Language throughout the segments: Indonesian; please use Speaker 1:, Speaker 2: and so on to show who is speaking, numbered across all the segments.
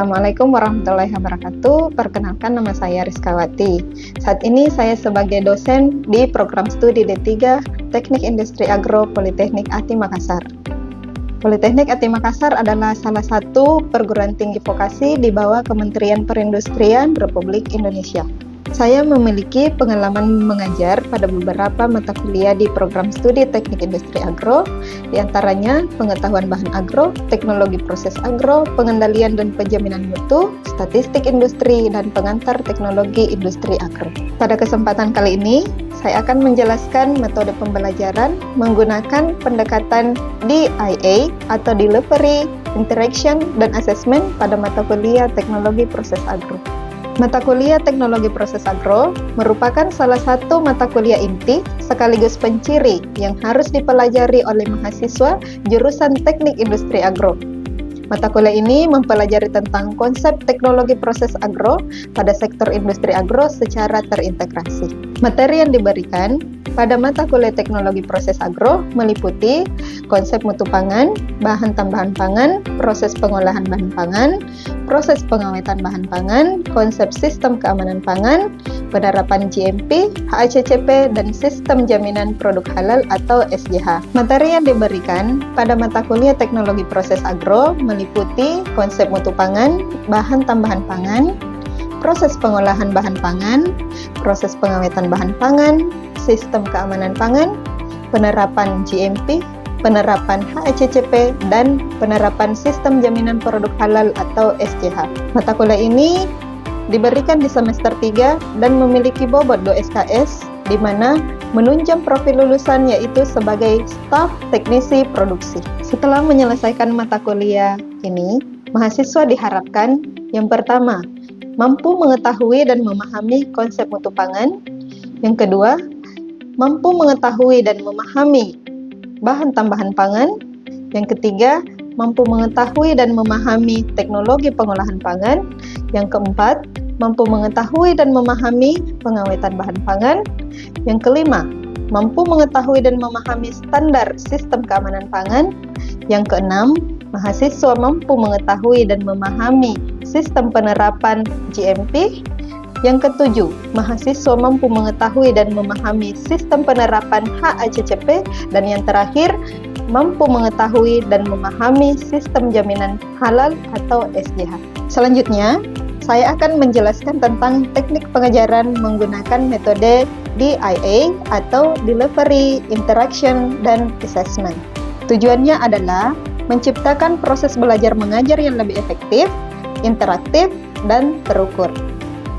Speaker 1: Assalamualaikum warahmatullahi wabarakatuh. Perkenalkan, nama saya Rizkawati. Saat ini saya sebagai dosen di program studi D3 Teknik Industri Agro Politeknik ATI Makassar. Politeknik ATI Makassar adalah salah satu perguruan tinggi vokasi di bawah Kementerian Perindustrian Republik Indonesia. Saya memiliki pengalaman mengajar pada beberapa mata kuliah di program studi Teknik Industri Agro, diantaranya pengetahuan bahan agro, teknologi proses agro, pengendalian dan penjaminan mutu, statistik industri, dan pengantar teknologi industri agro. Pada kesempatan kali ini, saya akan menjelaskan metode pembelajaran menggunakan pendekatan DIA atau Delivery, Interaction, dan Assessment pada mata kuliah Teknologi Proses Agro. Mata kuliah Teknologi Proses Agro merupakan salah satu mata kuliah inti sekaligus penciri yang harus dipelajari oleh mahasiswa jurusan Teknik Industri Agro. Mata kuliah ini mempelajari tentang konsep teknologi proses agro pada sektor industri agro secara terintegrasi. Materi yang diberikan pada mata kuliah Teknologi Proses Agro meliputi konsep mutu pangan, bahan tambahan pangan, proses pengolahan bahan pangan, proses pengawetan bahan pangan, konsep sistem keamanan pangan, penerapan GMP, HACCP, dan sistem jaminan produk halal atau SJH. Materi yang diberikan pada mata kuliah Teknologi Proses Agro meliputi konsep mutu pangan, bahan tambahan pangan, proses pengolahan bahan pangan, proses pengawetan bahan pangan, sistem keamanan pangan, penerapan GMP, penerapan HACCP, dan penerapan sistem jaminan produk halal atau SJH. Mata kuliah ini diberikan di semester 3 dan memiliki bobot 2 SKS, di mana menunjang profil lulusan yaitu sebagai staf teknisi produksi. Setelah menyelesaikan mata kuliah ini, mahasiswa diharapkan yang pertama, mampu mengetahui dan memahami konsep mutu pangan. Yang kedua, mampu mengetahui dan memahami bahan tambahan pangan. Yang ketiga, mampu mengetahui dan memahami teknologi pengolahan pangan. Yang keempat, mampu mengetahui dan memahami pengawetan bahan pangan. Yang kelima, mampu mengetahui dan memahami standar sistem keamanan pangan. Yang keenam, mahasiswa mampu mengetahui dan memahami sistem penerapan GMP. Yang ketujuh, mahasiswa mampu mengetahui dan memahami sistem penerapan HACCP. Dan yang terakhir, mampu mengetahui dan memahami sistem jaminan halal atau SJH. Selanjutnya, saya akan menjelaskan tentang teknik pengajaran menggunakan metode DIA atau Delivery, Interaction, dan Assessment. Tujuannya adalah menciptakan proses belajar mengajar yang lebih efektif, interaktif, dan terukur.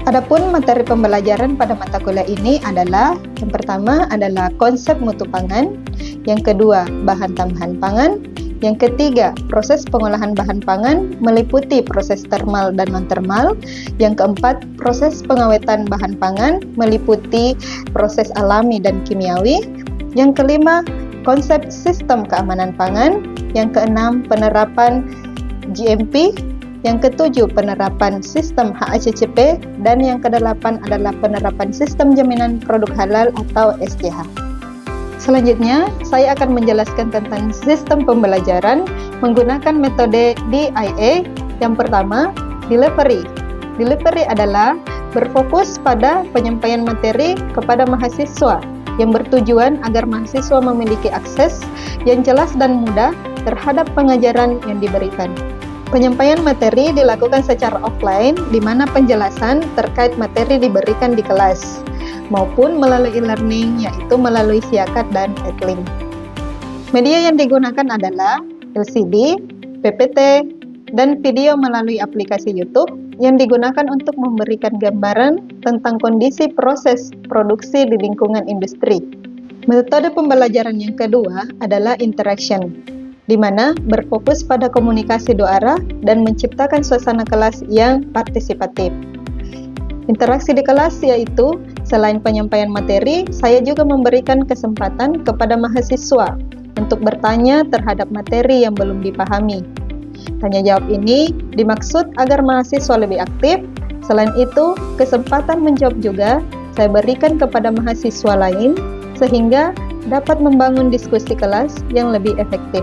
Speaker 1: Adapun materi pembelajaran pada mata kuliah ini adalah yang pertama adalah konsep mutu pangan, yang kedua bahan tambahan pangan, yang ketiga proses pengolahan bahan pangan meliputi proses termal dan non-termal, yang keempat proses pengawetan bahan pangan meliputi proses alami dan kimiawi, yang kelima konsep sistem keamanan pangan, yang keenam penerapan GMP, yang ketujuh penerapan sistem HACCP, dan yang kedelapan adalah penerapan sistem jaminan produk halal atau SJH. Selanjutnya, saya akan menjelaskan tentang sistem pembelajaran menggunakan metode DIA. Yang pertama, Delivery. Delivery adalah berfokus pada penyampaian materi kepada mahasiswa yang bertujuan agar mahasiswa memiliki akses yang jelas dan mudah terhadap pengajaran yang diberikan. Penyampaian materi dilakukan secara offline, di mana penjelasan terkait materi diberikan di kelas, maupun melalui e-learning, yaitu melalui Siakat dan Edlink. Media yang digunakan adalah LCD, PPT, dan video melalui aplikasi YouTube yang digunakan untuk memberikan gambaran tentang kondisi proses produksi di lingkungan industri. Metode pembelajaran yang kedua adalah interaction, di mana berfokus pada komunikasi dua arah dan menciptakan suasana kelas yang partisipatif. Interaksi di kelas yaitu selain penyampaian materi, saya juga memberikan kesempatan kepada mahasiswa untuk bertanya terhadap materi yang belum dipahami. Tanya jawab ini dimaksud agar mahasiswa lebih aktif. Selain itu, kesempatan menjawab juga saya berikan kepada mahasiswa lain sehingga dapat membangun diskusi kelas yang lebih efektif.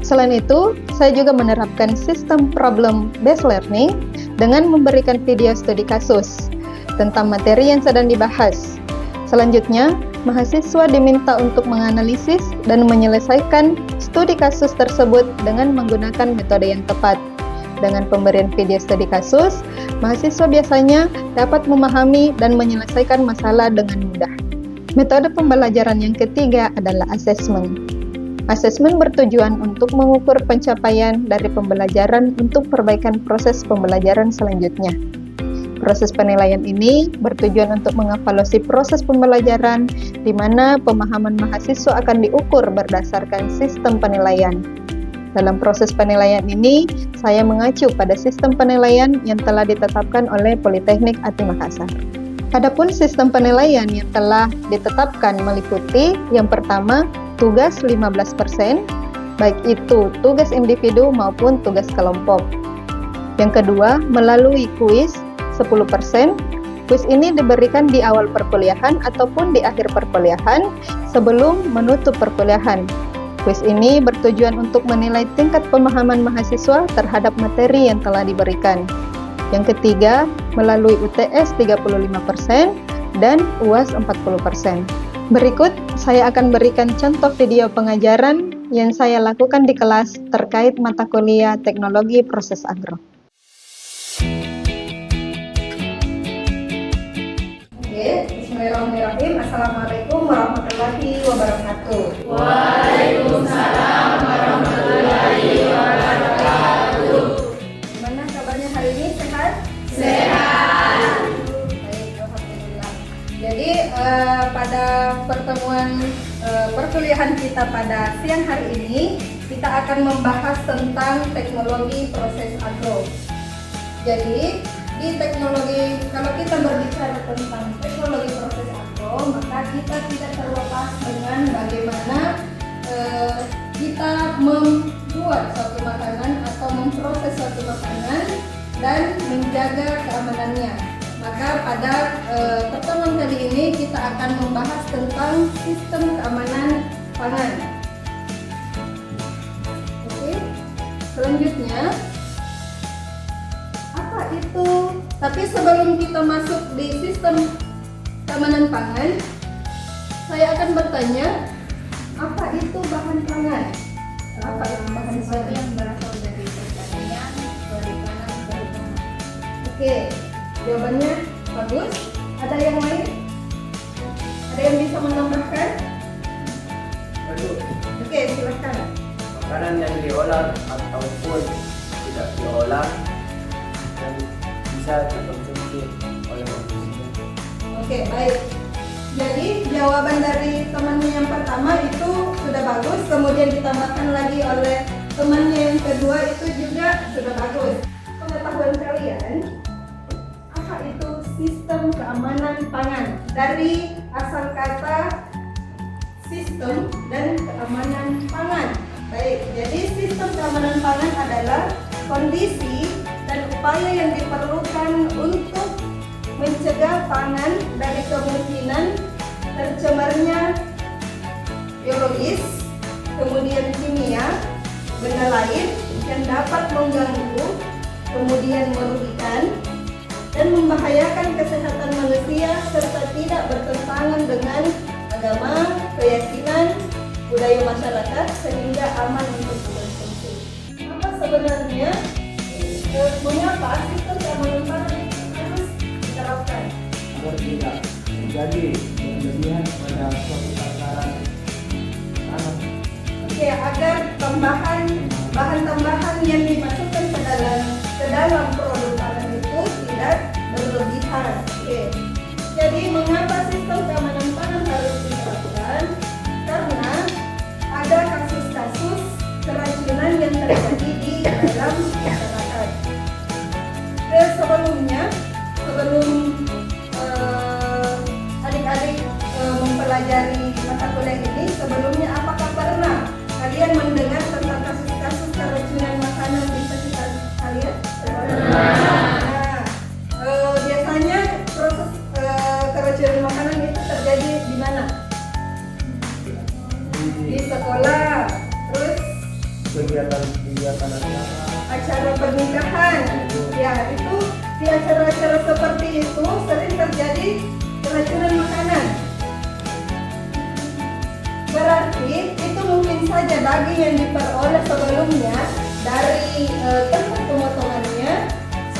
Speaker 1: Selain itu, saya juga menerapkan sistem problem based learning dengan memberikan video studi kasus tentang materi yang sedang dibahas. Selanjutnya, mahasiswa diminta untuk menganalisis dan menyelesaikan studi kasus tersebut dengan menggunakan metode yang tepat. Dengan pemberian video studi kasus, mahasiswa biasanya dapat memahami dan menyelesaikan masalah dengan mudah. Metode pembelajaran yang ketiga adalah asesmen. Asesmen bertujuan untuk mengukur pencapaian dari pembelajaran untuk perbaikan proses pembelajaran selanjutnya. Proses penilaian ini bertujuan untuk mengevaluasi proses pembelajaran di mana pemahaman mahasiswa akan diukur berdasarkan sistem penilaian. Dalam proses penilaian ini, saya mengacu pada sistem penilaian yang telah ditetapkan oleh Politeknik Ati Makassar. Adapun sistem penilaian yang telah ditetapkan meliputi yang pertama, tugas 15%, baik itu tugas individu maupun tugas kelompok. Yang kedua, melalui kuis 10%. Kuis ini diberikan di awal perkuliahan ataupun di akhir perkuliahan sebelum menutup perkuliahan. Kuis ini bertujuan untuk menilai tingkat pemahaman mahasiswa terhadap materi yang telah diberikan. Yang ketiga, melalui UTS 35% dan UAS 40%. Berikut, saya akan berikan contoh video pengajaran yang saya lakukan di kelas terkait mata kuliah Teknologi Proses Agro. Bismillahirrahmanirrahim. Assalamualaikum warahmatullahi wabarakatuh.
Speaker 2: Waalaikumsalam warahmatullahi wabarakatuh.
Speaker 1: Gimana kabarnya hari ini? Sehat?
Speaker 2: Sehat.
Speaker 1: Baik, alhamdulillah. Jadi pada pertemuan perkuliahan kita pada siang hari ini, kita akan membahas tentang teknologi proses agro. Jadi di teknologi, kalau kita berbicara tentang teknologi proses agro, maka kita tidak terlepas dengan bagaimana kita membuat suatu makanan atau memproses suatu makanan dan menjaga keamanannya. Maka pada pertemuan kali ini kita akan membahas tentang sistem keamanan pangan. Oke, selanjutnya apa itu? Tapi sebelum kita masuk di sistem keamanan pangan, saya akan bertanya, apa itu bahan pangan? Apa itu bahan pangan?
Speaker 2: Yang berasal dari pertanian, perikanan, perhutanan.
Speaker 1: Oke, jawabannya bagus. Ada yang lain? Ada yang bisa menambahkan? Oke, silakan.
Speaker 3: Makanan yang diolah ataupun tidak diolah dan bisa dikonsumsi oleh manusia.
Speaker 1: Oke, baik. Jadi jawaban dari temannya yang pertama itu sudah bagus, kemudian ditambahkan lagi oleh temannya yang kedua itu juga sudah bagus. Pengetahuan kalian, apa itu sistem keamanan pangan? Dari asal kata sistem dan keamanan pangan. Baik, jadi sistem keamanan pangan adalah kondisi dan upaya yang diperlukan untuk mencegah pangan dari kemungkinan tercemarnya biologis, kemudian kimia, benda lain yang dapat mengganggu, kemudian merugikan dan membahayakan kesehatan manusia serta tidak bertentangan dengan agama, keyakinan, budaya masyarakat sehingga aman untuk dikonsumsi. Apa sebenarnya mengapa sistem keamanan pangan harus diterapkan?
Speaker 3: Agar tidak terjadi berlebihan pada suatu takaran tanah.
Speaker 1: Oke, agar bahan tambahan yang dimasukkan ke dalam produk pangan itu tidak berlebihan. Oke. Jadi mengapa sistem keamanan pangan harus diterapkan? Karena ada kasus-kasus keracunan yang terjadi di dalam masyarakat. Sebelumnya, sebelum adik-adik mempelajari mata kuliah ini, sebelumnya apakah pernah kalian mendengar tentang kasus-kasus keracunan makanan di sekitar kalian? Nah, biasanya proses keracunan makanan itu terjadi di mana? Di sekolah, terus
Speaker 3: kegiatan
Speaker 1: acara pernikahan. Ya, itu di acara-acara seperti itu sering terjadi keracunan makanan. Berarti itu mungkin saja daging yang diperoleh sebelumnya dari tempat pemotongannya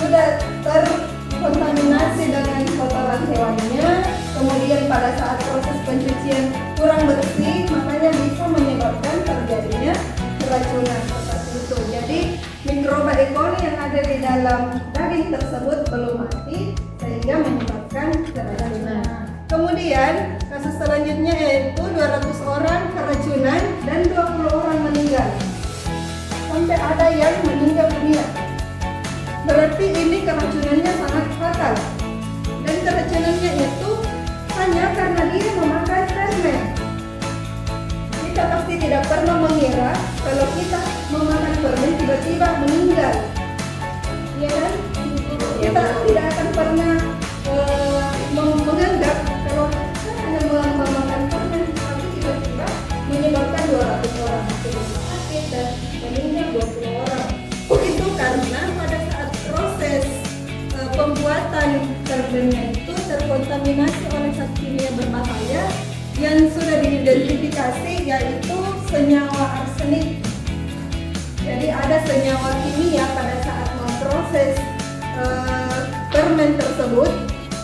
Speaker 1: sudah terkontaminasi dengan kotoran hewannya, kemudian pada saat proses pencucian kurang bersih, makanya bisa menyebabkan terjadinya keracunan seperti itu. Jadi mikroba E. coli yang ada di dalam daging tersebut belum mati sehingga menyebabkan keracunan. Kemudian kasus selanjutnya yaitu 200 orang keracunan dan 20 orang meninggal. Sampai ada yang meninggal dunia. Berarti ini keracunannya sangat fatal. Dan keracunannya itu hanya karena dia memakai permen. Kita pasti tidak pernah mengira kalau kita memakan permen tiba-tiba meninggal. Ya kan? Kita tidak akan pernah menganggap kalau kita hanya memakan permen tapi tiba-tiba menyebabkan 200 orang sakit dan meninggal 20 orang. Itu karena pada saat proses pembuatan permennya itu terkontaminasi oleh zat kimia berbahaya yang sudah diidentifikasi yaitu senyawa arsenik. Jadi ada senyawa kimia pada saat memproses permen tersebut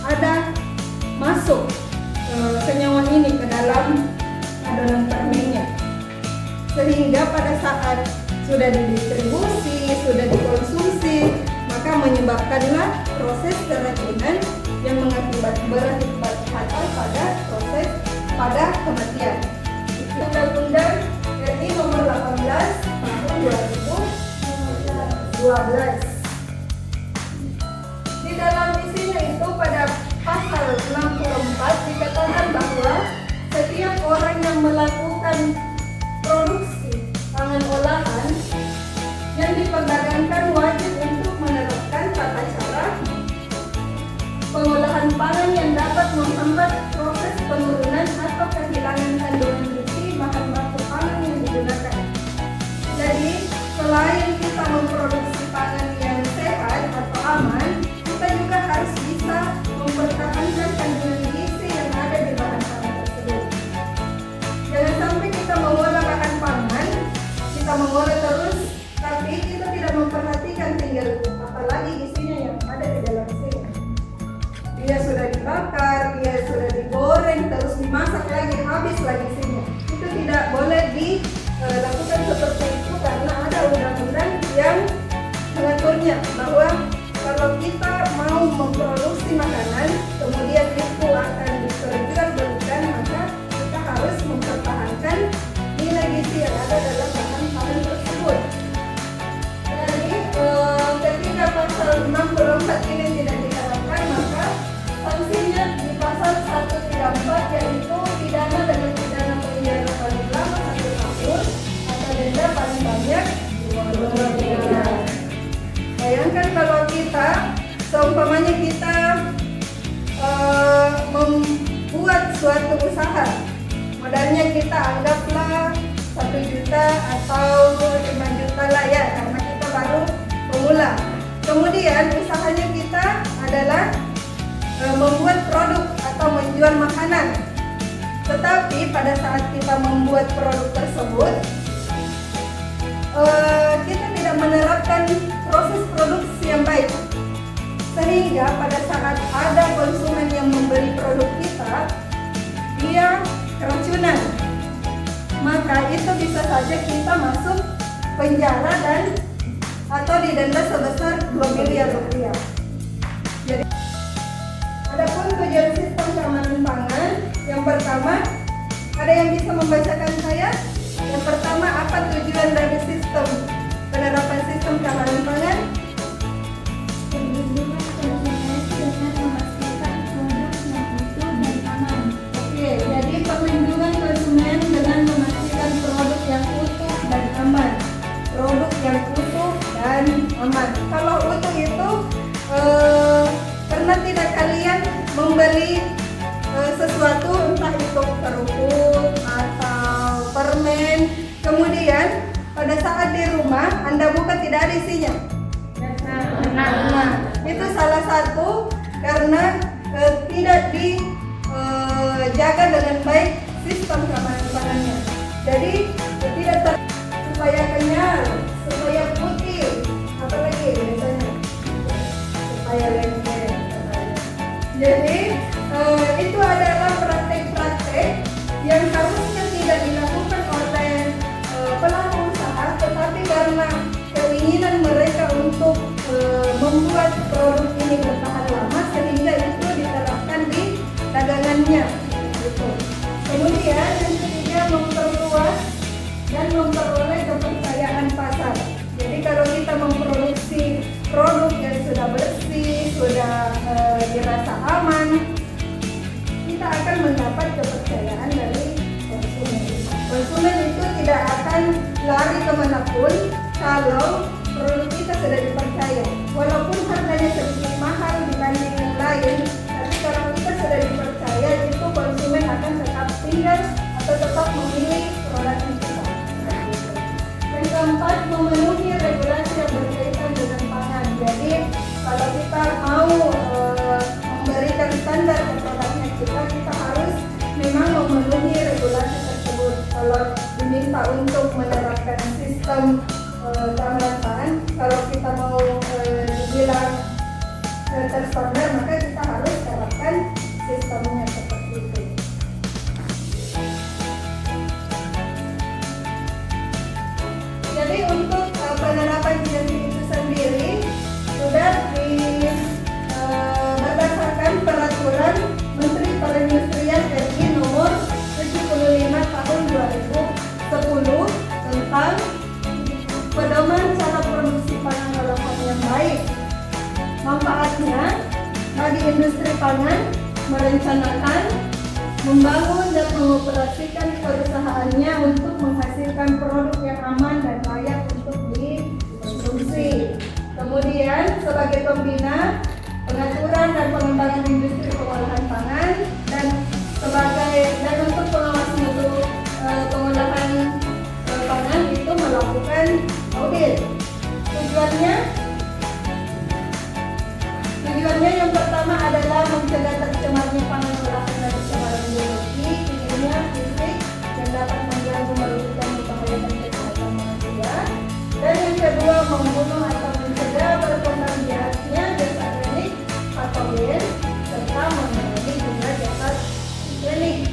Speaker 1: ada masuk senyawa ini ke dalam adonan permennya, sehingga pada saat sudah didistribusi, sudah dikonsumsi, maka menyebabkanlah proses keracunan yang berakibat fatal pada kematian. Undang-Undang RI Nomor 18 Tahun 2012. Di dalam isinya itu pada pasal 64 dikatakan bahwa setiap orang yang melakukan produksi pangan olahan yang diperdagangkan wajib untuk menerapkan tata cara pengolahan pangan yang dapat menghambat proses penurunan atau kehilangan kandungan gizi bahan baku pangan yang digunakan. Jadi, selain kita memproduksi pangan yang sehat atau aman, kita juga harus bisa mempertahankan kandungan gizi yang ada di bahan pangan tersebut. Jangan sampai kita mengolah bahan pangan, kita mengolah terus, tapi kita tidak memperhatikan tinggal apalagi gizinya yang ada di dalam sini. Dia sudah dibakar, dia sudah digoreng, terus dimasak lagi, habis lagi isinya. Itu tidak boleh dilakukan seperti itu karena ada undang-undang yang mengaturnya bahwa kalau kita mau memproduksi makanan, kemudian itu akan diperjualbelikan, maka kita harus mempertahankan nilai gizi yang ada dalam bahan pangan tersebut. Jadi ketika pasal 64 ini tidak diterapkan, maka sanksinya di pasal 134 yaitu pidana dengan pidana penjara paling lama 1 tahun atau denda paling banyak 2 miliar. Bayangkan kalau kita, seumpamanya kita membuat suatu usaha, modalnya kita anggaplah 1 juta atau 5 juta lah ya, karena kita baru pemula. Kemudian usahanya kita adalah membuat produk atau menjual makanan. Tetapi pada saat kita membuat produk tersebut, kita tidak menerapkan proses produksi yang baik, sehingga pada saat ada konsumen yang membeli produk kita, dia keracunan, maka itu bisa saja kita masuk penjara dan atau didenda sebesar 2 miliar rupiah. Jadi, adapun tujuan sistem keamanan pangan, yang pertama, ada yang bisa membacakan saya? Yang pertama, apa tujuan dari sistem penerapan sistem keamanan pangan?
Speaker 2: Perlindungan konsumen dengan memastikan produk yang utuh dan aman.
Speaker 1: Oke, jadi perlindungan konsumen dengan memastikan produk yang utuh dan aman. Produk yang utuh dan aman. Kalau utuh itu, pernah tidak kalian membeli sesuatu, entah itu kerupuk atau permen, kemudian pada saat dirubah
Speaker 4: rumah, Anda buka tidak ada isinya. Nah, itu salah satu karena tidak dijaga dengan baik sistem keamanan pangannya. Jadi tidak supaya kenyal, supaya putih, apalagi biasanya supaya lengket. Jadi itu adalah praktek-praktek yang harusnya tidak dilakukan oleh pelaku usaha, tetapi karena keinginan mereka untuk membuat produk ini bertahan lama sehingga itu diterapkan di dagangannya. Gitu. Kemudian yang ketiga, memperluas dan memperoleh kepercayaan pasar. Jadi kalau kita memproduksi produk yang sudah bersih, sudah dirasa aman, kita akan mendapat kepercayaan dari konsumen. Konsumen itu tidak akan lari kemanapun kalau produk kita sudah dipercaya. Walaupun harganya sedikit mahal dibanding yang lain, tapi kalau kita sudah dipercaya, itu konsumen akan tetap tinggal atau tetap memilih produk kita. Yang keempat, memenuhi regulasi yang berkaitan dengan pangan. Jadi kalau kita mau memberikan standar ke produknya kita harus memang memenuhi regulasi tersebut. Kalau diminta untuk menerapkan sistem keamanan pangan, kalau kita mau dibilang terstandar, maka kita harus terapkan sistemnya seperti itu. Jadi untuk penerapan GMP itu sendiri sudah berdasarkan peraturan Menteri Perindustrian RI nomor 75 tahun 2010 tentang pedoman cara produksi pangan harapan yang baik. Manfaatnya bagi industri pangan merencanakan, membangun dan mengoperasikan perusahaannya untuk menghasilkan produk yang aman dan layak untuk dikonsumsi. Kemudian sebagai pembina pengaturan dan pengembangan industri pengolahan pangan dan untuk pengawas mutu pengolahan pangan itu melakukan audit. Tujuannya yang pertama adalah mencegah tercemarnya pangan olahan dari pencemaran biologi, kimia, fisik yang dapat mengganggu, merugikan, membahayakan kesehatan manusia. Dan yang kedua, membunuh atau mencegah berkembang biaknya gas organik, patogen, serta mengurangi jumlah gas organik.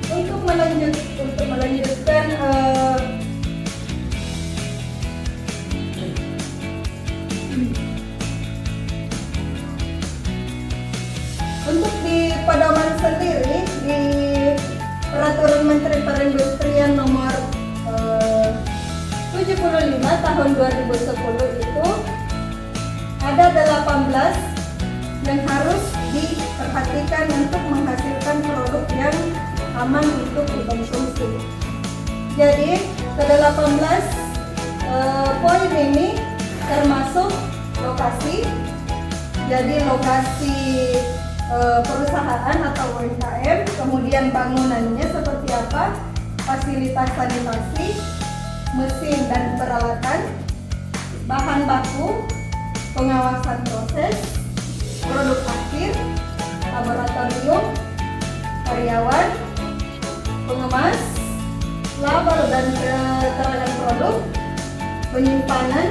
Speaker 4: Untuk melanjutkan untuk di pedoman sendiri di Peraturan Menteri Perindustrian nomor 75 tahun 2010 itu ada 18 yang harus diperhatikan untuk menghasilkan produk yang aman untuk dikonsumsi. Jadi ke-18 poin ini termasuk lokasi. Jadi lokasi perusahaan atau UMKM, kemudian bangunannya seperti apa, fasilitas sanitasi, mesin dan peralatan, bahan baku, pengawasan proses, produk akhir, laboratorium, karyawan, pengemas, label dan keterangan produk, penyimpanan,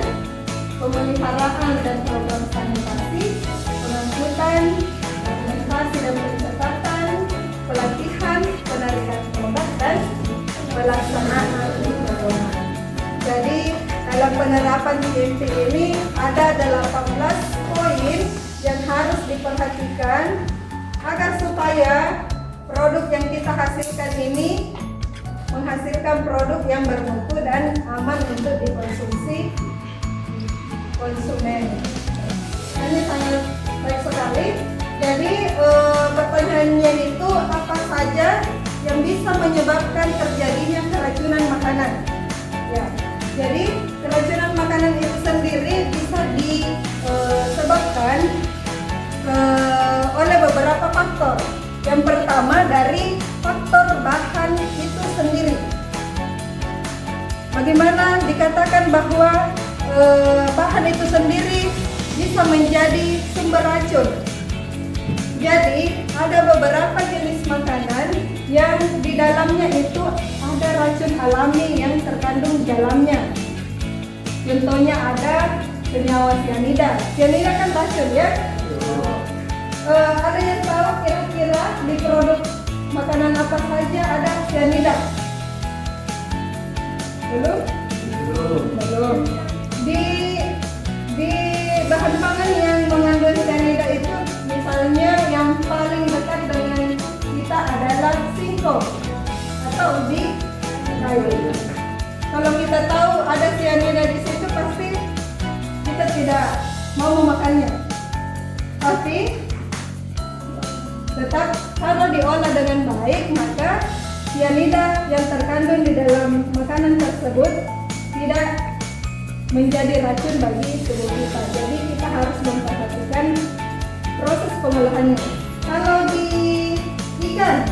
Speaker 4: pemeliharaan dan program sanitasi, pengangkutan, dokumentasi dan pencatatan, pelatihan, penarikan produk dan pelaksanaan pedoman. Jadi dalam penerapan GMP ini ada 18 poin yang harus diperhatikan agar supaya produk yang kita hasilkan ini menghasilkan produk yang bermutu dan aman untuk dikonsumsi konsumen. Ini sangat baik sekali. Jadi pertanyaannya itu apa saja yang bisa menyebabkan terjadinya keracunan makanan? Ya, jadi keracunan makanan itu sendiri bisa disebabkan oleh beberapa faktor. Yang pertama dari faktor bahan itu bagaimana dikatakan bahwa bahan itu sendiri bisa menjadi sumber racun. Jadi ada beberapa jenis makanan yang di dalamnya itu ada racun alami yang terkandung di dalamnya. Contohnya ada senyawa cyanida. Cyanida kan racun ya. Ada yang tahu kira-kira di produk makanan apa saja ada cyanida? Belum? Belum. Di bahan pangan yang mengandung cyanida itu misalnya yang paling dekat dengan kita adalah singkong atau ubi kayu. Kalau kita tahu ada cyanida di situ pasti kita tidak mau memakannya. Tapi tetap kalau diolah dengan baik maka cyanida yang terkandung di dalam makanan tersebut tidak menjadi racun bagi tubuh kita. Jadi kita harus memperhatikan proses pengolahannya. Kalau di ikan,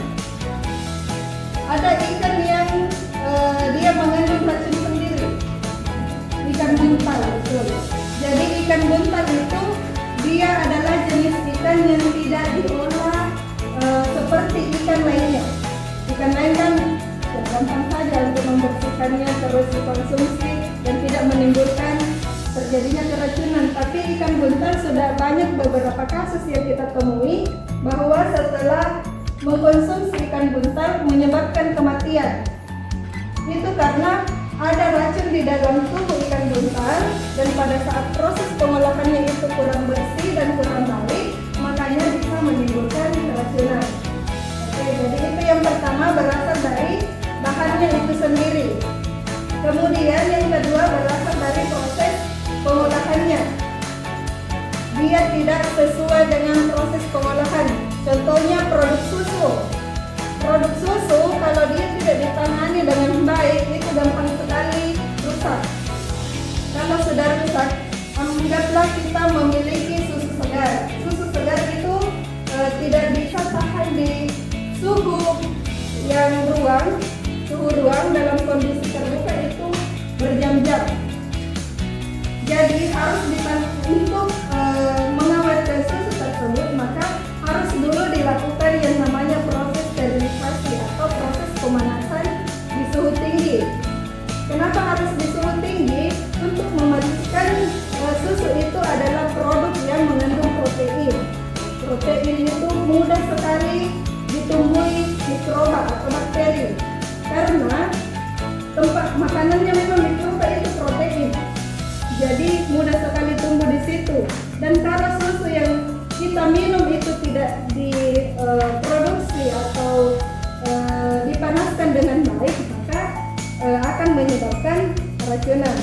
Speaker 4: ada ikan yang dia mengandung racun sendiri. Ikan buntal, betul. Jadi ikan buntal itu dia adalah jenis ikan yang tidak diolah seperti ikan lainnya. Ikan lain kan ya, gampang saja untuk membersihkannya terus dikonsumsi dan tidak menimbulkan terjadinya keracunan. Tapi ikan buntal sudah banyak beberapa kasus yang kita temui bahwa setelah mengkonsumsi ikan buntal menyebabkan kematian. Itu karena ada racun di dalam tubuh ikan buntal dan pada saat proses pengolahannya itu kurang bersih dan kurang baik, makanya bisa menimbulkan keracunan. Oke, jadi itu yang pertama berasal dari bahannya itu sendiri. Kemudian yang kedua berasal dari proses pengolahannya. Dia tidak sesuai dengan proses pengolahan. Contohnya produk susu. Produk susu kalau dia tidak ditangani dengan baik itu gampang sekali rusak. Kalau sudah rusak, anggaplah kita memiliki susu segar. Susu segar itu tidak bisa tahan di suhu ruang dalam kondisi terbuka itu berjam-jam. Jadi harus untuk mengawetkan susu tersebut maka harus dulu dilakukan yang namanya proses sterilisasi atau proses pemanasan di suhu tinggi. Kenapa harus di suhu tinggi? Untuk memastikan susu itu adalah produk yang mengandung protein. Protein itu mudah sekali ditumbuhi mikroba atau bakteri karena tempat makanannya memang mikroba itu protein. Jadi mudah sekali tumbuh di situ. Dan kalau susu yang kita minum itu tidak diproduksi atau dipanaskan dengan baik, maka akan menyebabkan keracunan.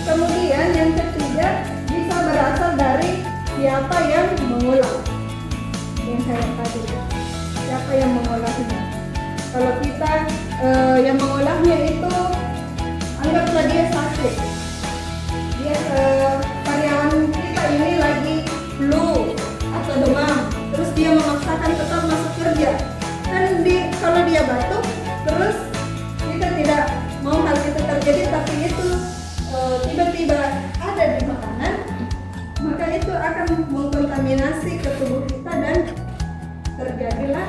Speaker 4: Kemudian yang ketiga bisa berasal dari siapa yang mengolah. Yang saya tadi, siapa yang mengolahnya. Kalau kita yang mengolahnya itu anggaplah dia sakit. Dia karyawan kita ini lagi flu atau demam, terus dia memaksakan tetap masuk kerja. Kan kalau dia batuk, terus kita tidak mau hal itu terjadi, tapi itu tiba-tiba ada di makanan, maka itu akan mengkontaminasi ke tubuh kita dan terjadilah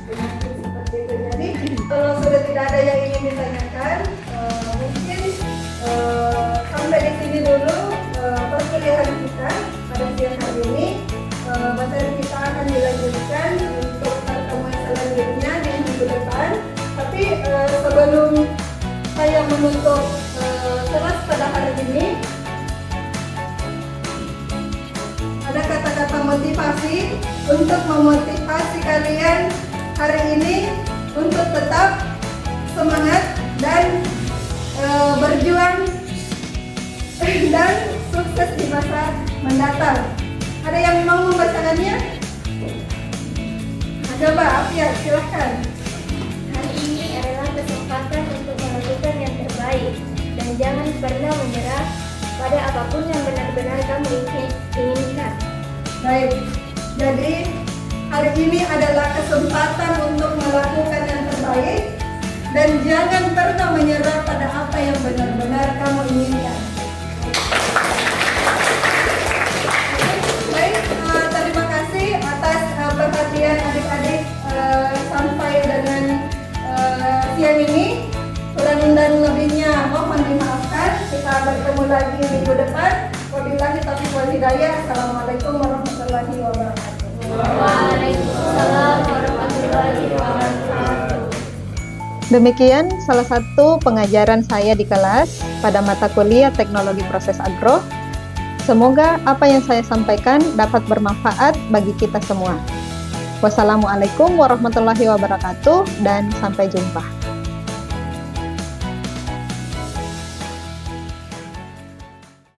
Speaker 4: penyakit seperti itu. Jadi kalau sudah tidak ada yang ingin ditanyakan, mungkin sampai di sini dulu perkuliahan kita pada siang hari ini. Materi kita akan dilanjutkan untuk pertemuan selanjutnya di minggu depan. Tapi sebelum saya menutup kelas pada hari ini, ada kata-kata motivasi untuk memotivasi kalian hari ini untuk tetap semangat dan berjuang dan sukses di masa mendatang. Ada yang mau membacakannya? Coba, Afia, silahkan.
Speaker 2: Hari ini adalah kesempatan untuk melakukan yang terbaik dan jangan pernah menyerah pada apapun yang benar-benar kamu inginkan.
Speaker 4: Baik, jadi hari ini adalah kesempatan untuk melakukan yang terbaik dan jangan pernah menyerah pada apa yang benar-benar kamu inginkan. Baik, terima kasih atas perhatian adik-adik sampai dengan siang ini. Kurang dan lebihnya mohon dimaafkan. Kita bertemu lagi minggu depan. Wabillahi taufiq wal hidayah. Assalamualaikum warahmatullahi wabarakatuh.
Speaker 2: Waalaikumsalam warahmatullahi wabarakatuh.
Speaker 1: Demikian salah satu pengajaran saya di kelas pada mata kuliah Teknologi Proses Agro. Semoga apa yang saya sampaikan dapat bermanfaat bagi kita semua. Wassalamualaikum warahmatullahi wabarakatuh dan sampai jumpa.